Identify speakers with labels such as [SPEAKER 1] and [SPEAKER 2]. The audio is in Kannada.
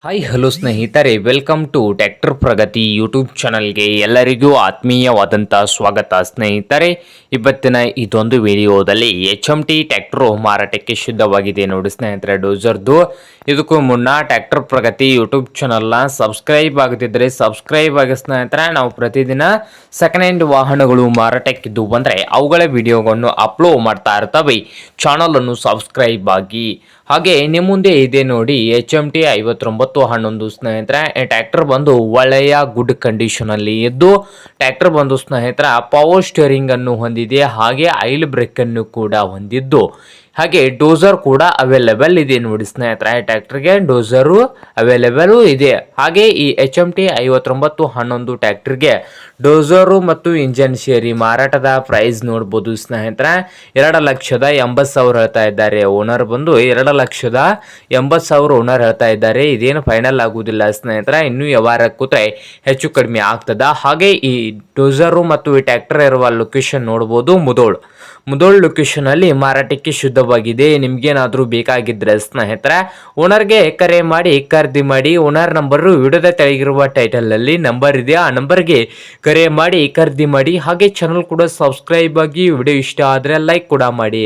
[SPEAKER 1] ಹಾಯ್ ಹಲೋ ಸ್ನೇಹಿತರೆ, welcome to tractor Pragati YouTube ಚಾನಲ್ಗೆ ಎಲ್ಲರಿಗೂ ಆತ್ಮೀಯವಾದಂಥ ಸ್ವಾಗತ. ಸ್ನೇಹಿತರೆ, ಇವತ್ತಿನ ಇದೊಂದು ವಿಡಿಯೋದಲ್ಲಿ HMT ಟ್ರ್ಯಾಕ್ಟರ್ ಮಾರಾಟಕ್ಕೆ ಸಿದ್ಧವಾಗಿದೆ ನೋಡಿ ಸ್ನೇಹಿತರೆ. ಡೋಜರ್ದು ಇದಕ್ಕೂ ಮುನ್ನ ಟ್ರ್ಯಾಕ್ಟರ್ ಪ್ರಗತಿ ಯೂಟ್ಯೂಬ್ ಚಾನಲ್ನ ಸಬ್ಸ್ಕ್ರೈಬ್ ಆಗದಿದ್ದರೆ ಸಬ್ಸ್ಕ್ರೈಬ್ ಆಗಿ ಸ್ನೇಹಿತರೆ. ನಾವು ಪ್ರತಿದಿನ ಸೆಕೆಂಡ್ ಹ್ಯಾಂಡ್ ವಾಹನಗಳು ಮಾರಾಟಕ್ಕಿದ್ದು ಬಂದರೆ ಅವುಗಳ ವಿಡಿಯೋಗಳನ್ನು ಅಪ್ಲೋಡ್ ಮಾಡ್ತಾ ಇರ್ತವೆ. ಚಾನಲನ್ನು ಸಬ್ಸ್ಕ್ರೈಬ್ ಆಗಿ. ಹಾಗೆ ನಿಮ್ಮ ಮುಂದೆ ಇದೆ ನೋಡಿ HMT 5911 ಸ್ನೇಹಿತರೆ. ಈ ಟ್ರ್ಯಾಕ್ಟರ್ ಬಂದು ಒಳ್ಳೆಯ ಗುಡ್ ಕಂಡೀಷನ್ ಅಲ್ಲಿ ಇದ್ದು, ಟ್ರ್ಯಾಕ್ಟರ್ ಬಂದು ಸ್ನೇಹಿತರೆ ಪವರ್ ಸ್ಟೇರಿಂಗ್ ಅನ್ನು ಹೊಂದಿದೆ, ಹಾಗೆ ಆಯಿಲ್ ಬ್ರೇಕ್ ಅನ್ನು ಕೂಡ ಹೊಂದಿದ್ದು, ಹಾಗೆ ಡೋಸರ್ ಕೂಡ ಅವೈಲೇಬಲ್ ಇದೆ ನೋಡಿ ಸ್ನೇಹಿತರೆ. ಟ್ರ್ಯಾಕ್ಟರ್ಗೆ ಡೋಸರು ಅವೈಲೇಬಲ್ ಇದೆ. ಹಾಗೆ ಈ HMT 5911 ಟ್ರ್ಯಾಕ್ಟರ್ಗೆ ಡೋಸರು ಮತ್ತು ಇಂಜನ್ ಸೇರಿ ಮಾರಾಟದ ಪ್ರೈಸ್ ನೋಡ್ಬೋದು ಸ್ನೇಹಿತರೆ. 2,80,000 ಹೇಳ್ತಾ ಇದ್ದಾರೆ ಓನರ್ ಬಂದು. 2,80,000 ಓನರ್ ಹೇಳ್ತಾ ಇದ್ದಾರೆ. ಇದೇನು ಫೈನಲ್ ಆಗುವುದಿಲ್ಲ ಸ್ನೇಹಿತರೆ, ಇನ್ನೂ ವ್ಯವಹಾರ ಕೂತ್ರೆ ಹೆಚ್ಚು ಕಡಿಮೆ ಆಗ್ತದ. ಹಾಗೆ ಈ ಡೋಸರು ಮತ್ತು ಈ ಟ್ರ್ಯಾಕ್ಟರ್ ಇರುವ ಲೊಕೇಶನ್ ನೋಡ್ಬೋದು, ಮುದೋಳ್ ಲೊಕೇಶನ್ ಅಲ್ಲಿ ಮಾರಾಟಕ್ಕೆ ಶುದ್ಧವಾಗಿದೆ. ನಿಮ್ಗೇನಾದ್ರೂ ಬೇಕಾಗಿದ್ರೆ ಸ್ನೇಹಿತರೆ ಓನರ್ಗೆ ಕರೆ ಮಾಡಿ ಖರೀದಿ ಮಾಡಿ. ಓನರ್ ನಂಬರು ವಿಡಿಯೋದ ತೆಳಗಿರುವ ಟೈಟಲ್ ಅಲ್ಲಿ ನಂಬರ್ ಇದೆ, ಆ ನಂಬರ್ಗೆ ಕರೆ ಮಾಡಿ ಖರೀದಿ ಮಾಡಿ. ಹಾಗೆ ಚಾನಲ್ ಕೂಡ ಸಬ್ಸ್ಕ್ರೈಬ್ ಆಗಿ. ವಿಡಿಯೋ ಇಷ್ಟ ಆದ್ರೆ ಲೈಕ್ ಕೂಡ ಮಾಡಿ.